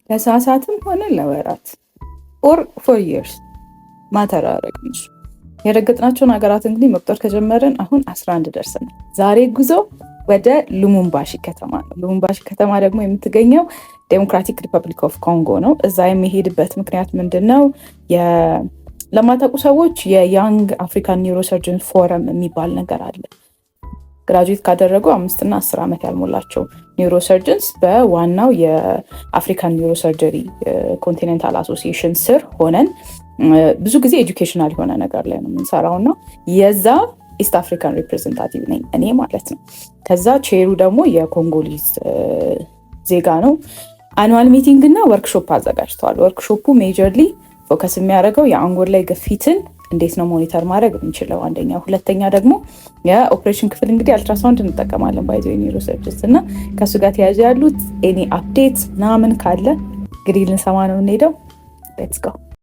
ለሰዓታትም ሆነ ለወራት ኦር ፎር ይርስ ማተር አያደርግም። የረገጥናቸውን ሀገራት እንግዲህ መቁጠር ከጀመርን አሁን 11 ደርሰናል። ዛሬ ጉዞ ወደ ሉሙምባሺ ከተማ ነው። ሉሙምባሺ ከተማ ደግሞ የምትገኘው ዴሞክራቲክ ሪፐብሊክ ኦፍ ኮንጎ ነው። እዛ የሚሄድበት ምክንያት ምንድን ነው? ለማታውቁ ሰዎች የያንግ አፍሪካን ኒውሮሰርጅን ፎረም የሚባል ነገር አለ። ግራጁዌት ካደረጉ 5 እና 10 ዓመት ያልሞላቸው ኒውሮሰርጅንስ በዋናው የአፍሪካን ኒውሮሰርጀሪ ኮንቲኔንታል አሶሲዬሽን ስር ሆነን ብዙ ጊዜ ኤጁኬሽናል የሆነ ነገር ላይ ነው የምንሰራው እና የዛ ኢስት አፍሪካን ሪፕሬዘንታቲቭ ነኝ እኔ ማለት ነው። ከዛ ቼሩ ደግሞ የኮንጎሊዝ ዜጋ ነው። አኑዋል ሚቲንግ እና ወርክሾፕ አዘጋጅተዋል። ወርክሾፑ ሜጀርሊ ፎከስ የሚያደርገው የአንጎል ላይ ግፊትን እንዴት ነው ሞኒተር ማድረግ የምንችለው አንደኛ፣ ሁለተኛ ደግሞ የኦፕሬሽን ክፍል እንግዲህ አልትራሳውንድ እንጠቀማለን ባይዞ ኒውሮሰርጅንስ እና ከእሱ ጋር ተያያዥ ያሉት ኤኒ አፕዴት ምናምን ካለ እንግዲህ ልንሰማ ነው እንሄደው። ሌትስ ጎ